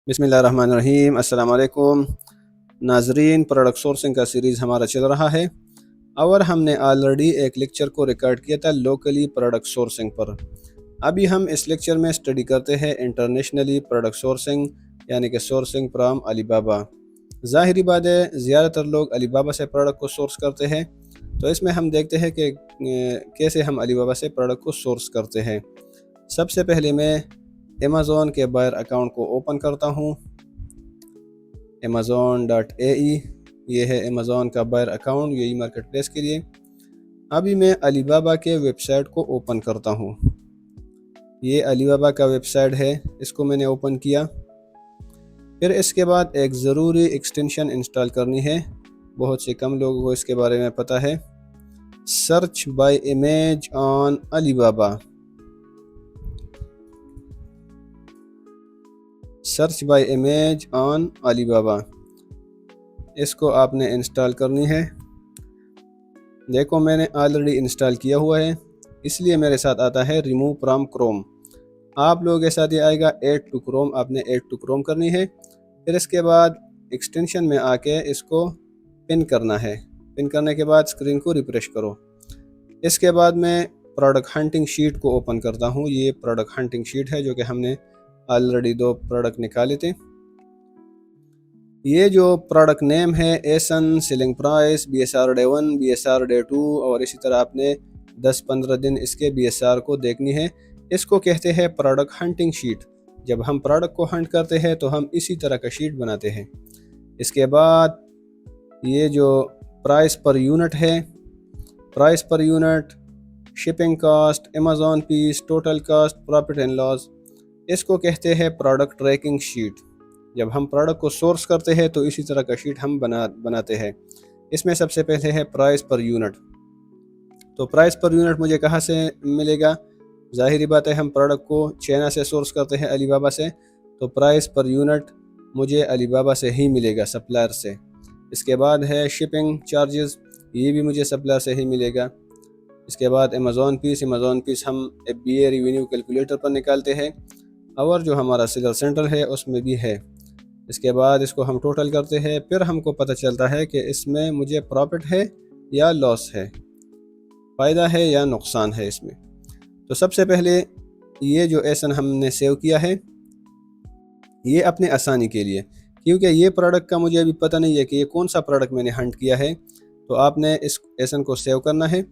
बिस्मिल्लाहिर्रहमानिर्रहीम। अस्सलाम वालेकुम नाजरीन। प्रोडक्ट सोर्सिंग का सीरीज़ हमारा चल रहा है और हमने ऑलरेडी एक लेक्चर को रिकॉर्ड किया था लोकली प्रोडक्ट सोर्सिंग पर। अभी हम इस लेक्चर में स्टडी करते हैं इंटरनेशनली प्रोडक्ट सोर्सिंग, यानी कि सोर्सिंग फ्रॉम अलीबाबा। ज़ाहिरी बात है, ज़्यादातर लोग अलीबाबा से प्रोडक्ट को सोर्स करते हैं, तो इसमें हम देखते हैं कि कैसे हम अलीबाबा से प्रोडक्ट को सोर्स करते हैं। सबसे पहले मैं अमेज़ॉन के बायर अकाउंट को ओपन करता हूँ। amazon.ae, ये है अमेज़ॉन का बायर अकाउंट यही मार्केट प्लेस के लिए। अभी मैं अलीबाबा के वेबसाइट को ओपन करता हूँ। ये अलीबाबा का वेबसाइट है, इसको मैंने ओपन किया। फिर इसके बाद एक ज़रूरी एक्सटेंशन इंस्टॉल करनी है, बहुत से कम लोगों को इसके बारे में पता है। Search by image on Alibaba, search by image on Alibaba, इसको आपने इंस्टॉल करनी है। देखो मैंने ऑलरेडी इंस्टॉल किया हुआ है, इसलिए मेरे साथ आता है रिमूव फ्रॉम क्रोम। आप लोगों के साथ ये आएगा ऐड टू क्रोम, आपने ऐड टू क्रोम करनी है। फिर इसके बाद एक्सटेंशन में आके इसको पिन करना है। पिन करने के बाद स्क्रीन को रिफ्रेश करो। इसके बाद मैं प्रोडक्ट हंटिंग शीट को ओपन करता हूँ। ये प्रोडक्ट हंटिंग शीट है जो कि हमने ऑलरेडी 2 प्रोडक्ट निकाले थे। ये जो प्रोडक्ट नेम है ASIN, selling price, BSR day 1, BSR day 2 और इसी तरह आपने 10-15 दिन इसके BSR को देखनी है। इसको कहते हैं प्रोडक्ट हंटिंग शीट। जब हम प्रोडक्ट को हंट करते हैं तो हम इसी तरह का शीट बनाते हैं। इसके बाद ये जो प्राइस पर यूनिट है, price per unit, shipping cost, Amazon fees, total cost, profit and loss, इसको कहते हैं प्रोडक्ट ट्रैकिंग शीट। जब हम प्रोडक्ट को सोर्स करते हैं तो इसी तरह का शीट हम बनाते हैं। इसमें सबसे पहले है प्राइस पर यूनिट। तो प्राइस पर यूनिट मुझे कहाँ से मिलेगा? ज़ाहिरी बात है, हम प्रोडक्ट को चाइना से सोर्स करते हैं, अलीबाबा से, तो प्राइस पर यूनिट मुझे अलीबाबा से ही मिलेगा, सप्लायर से। इसके बाद है शिपिंग चार्जेस, ये भी मुझे सप्लायर से ही मिलेगा। इसके बाद अमेज़ॉन फीस, अमेज़ॉन फीस हम FBA रेवेन्यू कैलकुलेटर पर निकालते हैं और जो हमारा सेलर सेंटर है उसमें भी है। इसके बाद इसको हम टोटल करते हैं, फिर हमको पता चलता है कि इसमें मुझे प्रॉफिट है या लॉस है, फ़ायदा है या नुकसान है इसमें। तो सबसे पहले ये जो एसन हमने सेव किया है, ये अपने आसानी के लिए, क्योंकि ये प्रोडक्ट का मुझे अभी पता नहीं है कि ये कौन सा प्रोडक्ट मैंने हंट किया है, तो आपने इस एसन को सेव करना है।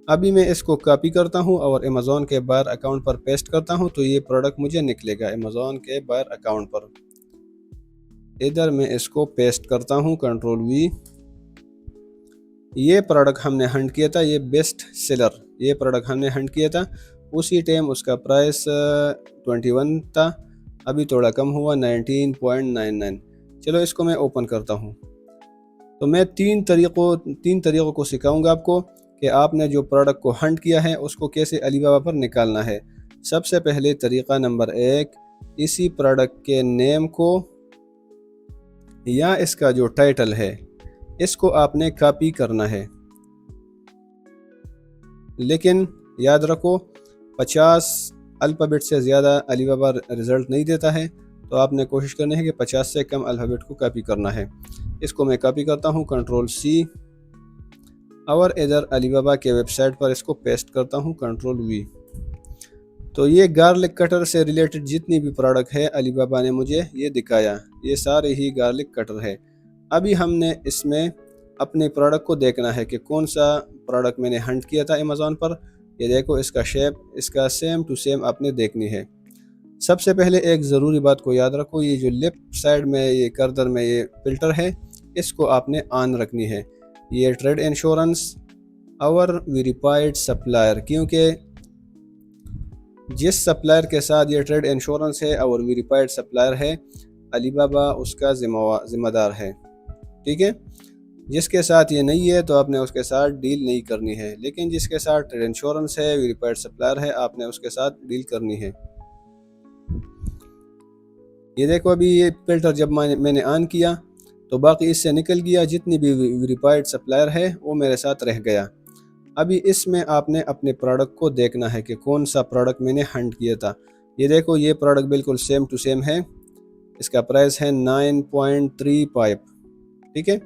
अभी मैं इसको कॉपी करता हूँ और अमेज़ॉन के बायर अकाउंट पर पेस्ट करता हूँ, तो ये प्रोडक्ट मुझे निकलेगा अमेज़ॉन के बायर अकाउंट पर। इधर मैं इसको पेस्ट करता हूँ, Ctrl+V। ये प्रोडक्ट हमने हंट किया था, ये बेस्ट सेलर, ये प्रोडक्ट हमने हंट किया था। उसी टाइम उसका प्राइस 21 था, अभी थोड़ा कम हुआ 19.99। चलो इसको मैं ओपन करता हूँ। तो मैं तीन तरीक़ों को सिखाऊंगा आपको कि आपने जो प्रोडक्ट को हंट किया है उसको कैसे अलीबाबा पर निकालना है। सबसे पहले तरीक़ा नंबर 1, इसी प्रोडक्ट के नेम को या इसका जो टाइटल है इसको आपने कॉपी करना है, लेकिन याद रखो 50 अल्फ़ाबेट से ज़्यादा अलीबाबा रिज़ल्ट नहीं देता है, तो आपने कोशिश करनी है कि 50 से कम अल्फ़ाबेट को कॉपी करना है। इसको मैं कॉपी करता हूँ, Ctrl+C, और इधर अलीबाबा के वेबसाइट पर इसको पेस्ट करता हूँ, Ctrl+V। तो ये गार्लिक कटर से रिलेटेड जितनी भी प्रोडक्ट है अलीबाबा ने मुझे ये दिखाया, ये सारे ही गार्लिक कटर है। अभी हमने इसमें अपने प्रोडक्ट को देखना है कि कौन सा प्रोडक्ट मैंने हंट किया था अमेज़ॉन पर। ये देखो इसका शेप, इसका सेम टू सेम आपने देखनी है। सबसे पहले एक ज़रूरी बात को याद रखो, ये जो लेफ्ट साइड में ये कर्दर में ये फिल्टर है, इसको आपने ऑन रखनी है। ये ट्रेड इंश्योरेंस और वेरीफाइड सप्लायर, क्योंकि जिस सप्लायर के साथ ये ट्रेड इंश्योरेंस है और वेरीफाइड सप्लायर है, अलीबाबा उसका ज़िम्मेदार है, ठीक है। जिसके साथ ये नहीं है तो आपने उसके साथ डील नहीं करनी है, लेकिन जिसके साथ ट्रेड इंश्योरेंस है, वेरीफाइड सप्लायर है, आपने उसके साथ डील करनी है। ये देखो अभी ये फिल्टर जब मैंने ऑन किया तो बाकी इससे निकल गया, जितनी भी वेरीफाइड सप्लायर है वो मेरे साथ रह गया। अभी इसमें आपने अपने प्रोडक्ट को देखना है कि कौन सा प्रोडक्ट मैंने हंट किया था। ये देखो ये प्रोडक्ट बिल्कुल सेम टू सेम है, اس کا پرائس ہے 9.35. ٹھیک ہے،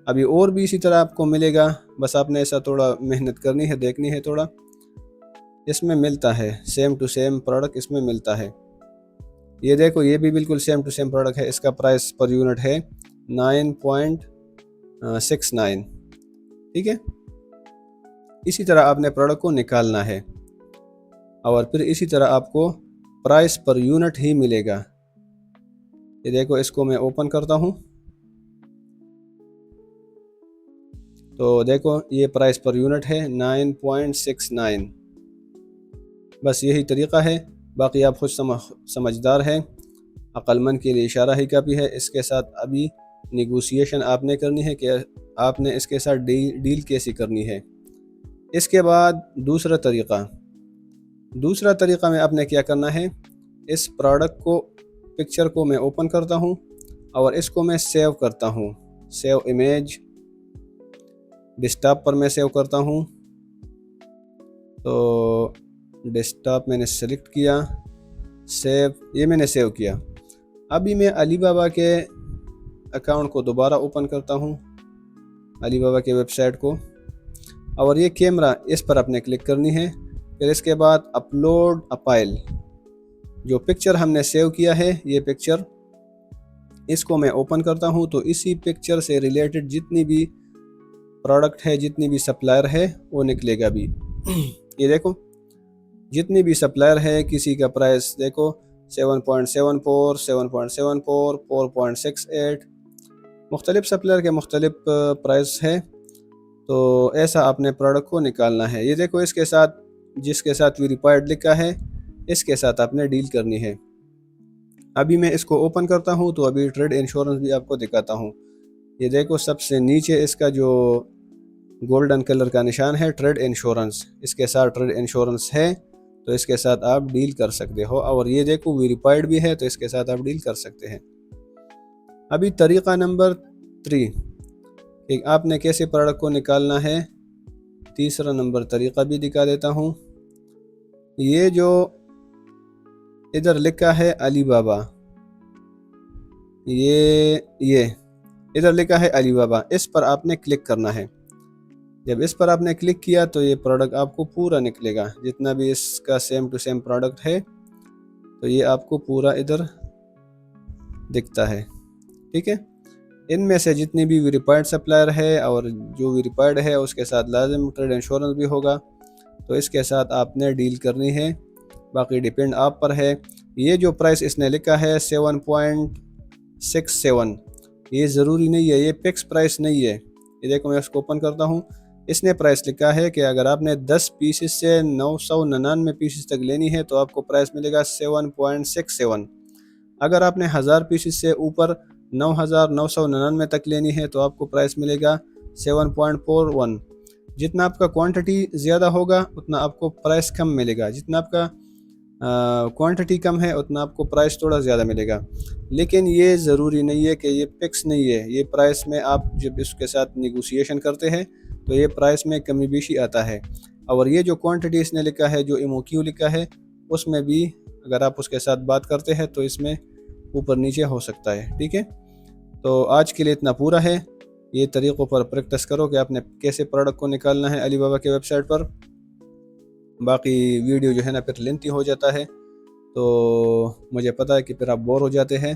ابھی اور بھی اسی طرح آپ کو ملے گا، بس آپ نے ایسا تھوڑا محنت کرنی ہے، دیکھنی ہے تھوڑا. اس میں ملتا ہے سیم ٹو سیم پروڈکٹ اس میں ملتا ہے. یہ دیکھو، یہ بھی بالکل سیم ٹو سیم پروڈکٹ ہے، اس کا پرائس پر یونٹ ہے 9.69. ٹھیک ہے، اسی طرح آپ نے پروڈکٹ کو نکالنا ہے اور پھر اسی طرح آپ کو پرائس پر یونٹ ہی ملے گا. یہ دیکھو، اس کو میں اوپن کرتا ہوں تو دیکھو یہ پرائس پر یونٹ ہے 9.69. بس یہی طریقہ ہے، باقی آپ خود سمجھدار ہیں، عقل مند کے لیے اشارہ ہی کافی ہے. اس کے ساتھ ابھی نیگوسیشن آپ نے کرنی ہے کہ آپ نے اس کے ساتھ ڈیل کیسی کرنی ہے. اس کے بعد دوسرا طریقہ میں آپ نے کیا کرنا ہے، اس پروڈکٹ کو پکچر کو میں اوپن کرتا ہوں اور اس کو میں سیو کرتا ہوں. سیو امیج ڈیسکٹاپ پر میں سیو کرتا ہوں. تو ڈیسکٹاپ میں نے سلیکٹ کیا، سیو، یہ میں نے سیو کیا. ابھی میں علی بابا کے اکاؤنٹ کو دوبارہ اوپن کرتا ہوں، علی بابا کے ویب سائٹ کو، اور یہ کیمرہ اس پر اپنے کلک کرنی ہے. پھر اس کے بعد اپلوڈ اپائل، جو پکچر ہم نے سیو کیا ہے یہ پکچر، اس کو میں اوپن کرتا ہوں تو اسی پکچر سے ریلیٹڈ جتنی بھی پروڈکٹ ہے، جتنی بھی سپلائر ہے وہ نکلے گا بھی. یہ دیکھو جتنی بھی سپلائر ہے، کسی کا پرائس دیکھو 7.74 7.74 4.68، مختلف سپلائر کے مختلف پرائس ہے. تو ایسا آپ نے پروڈکٹ کو نکالنا ہے. یہ دیکھو، اس کے ساتھ جس کے ساتھ ویریفائڈ لکھا ہے اس کے ساتھ آپ نے ڈیل کرنی ہے. ابھی میں اس کو اوپن کرتا ہوں تو ابھی ٹریڈ انشورنس بھی آپ کو دکھاتا ہوں. یہ دیکھو سب سے نیچے اس کا جو گولڈن کلر کا نشان ہے ٹریڈ انشورنس، اس کے ساتھ ٹریڈ انشورنس ہے تو اس کے ساتھ آپ ڈیل کر سکتے ہو. اور یہ دیکھو ویریفائڈ بھی ہے تو اس کے ساتھ آپ ڈیل کر سکتے ہیں. ابھی طریقہ نمبر 3 کہ آپ نے کیسے پروڈکٹ کو نکالنا ہے، تیسرا نمبر طریقہ بھی دکھا دیتا ہوں. یہ جو ادھر لکھا ہے علی بابا، یہ ادھر لکھا ہے علی بابا، اس پر آپ نے کلک کرنا ہے. جب اس پر آپ نے کلک کیا تو یہ پروڈکٹ آپ کو پورا نکلے گا، جتنا بھی اس کا سیم ٹو سیم پروڈکٹ ہے تو یہ آپ کو پورا ادھر دکھتا ہے. ٹھیک ہے، ان میں سے جتنی بھی ویریفائڈ سپلائر ہے اور جو ویریفائڈ ہے اس کے ساتھ لازم ٹریڈ انشورنس بھی ہوگا تو اس کے ساتھ آپ نے ڈیل کرنی ہے. باقی ڈیپینڈ آپ پر ہے. یہ جو پرائس اس نے لکھا ہے 7.67، یہ ضروری نہیں ہے، یہ فکس پرائس نہیں ہے. یہ دیکھو میں اس کو اوپن کرتا ہوں، اس نے پرائس لکھا ہے کہ اگر آپ نے 10 پیسز سے 999 پیسز تک لینی ہے تو آپ کو پرائس ملے گا 7.67. اگر آپ نے 1000 پیسز سے اوپر 9999 تک لینی ہے تو آپ کو پرائس ملے گا 7.41. جتنا آپ کا کوانٹٹی زیادہ ہوگا اتنا آپ کو پرائس کم ملے گا، جتنا آپ کا کوانٹٹی کم ہے اتنا آپ کو پرائس تھوڑا زیادہ ملے گا. لیکن یہ ضروری نہیں ہے کہ یہ فکس نہیں ہے. یہ پرائس میں آپ جب اس کے ساتھ نیگوسیشن کرتے ہیں تو یہ پرائس میں کمی بیشی آتا ہے. اور یہ جو کوانٹٹی اس نے لکھا ہے، جو MOQ لکھا ہے، اس میں بھی اگر آپ اس کے ساتھ بات کرتے ہیں تو اس میں اوپر نیچے ہو سکتا ہے. ٹھیک ہے، تو آج کے لیے اتنا پورا ہے. یہ طریقوں پر پریکٹس کرو کہ آپ نے کیسے پروڈکٹ کو نکالنا ہے علی بابا کے ویب سائٹ پر. باقی ویڈیو جو ہے نا پھر لینتھی ہو جاتا ہے تو مجھے پتہ ہے کہ پھر آپ بور ہو جاتے ہیں،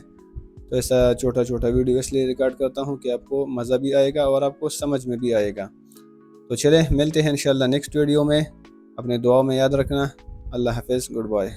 تو ایسا چھوٹا چھوٹا ویڈیو اس لیے ریکارڈ کرتا ہوں کہ آپ کو مزہ بھی آئے گا اور آپ کو سمجھ میں بھی آئے گا. تو چلیں ملتے ہیں انشاءاللہ نیکسٹ ویڈیو میں. اپنے دعاؤں میں یاد رکھنا. اللہ حافظ، گڈ بائے.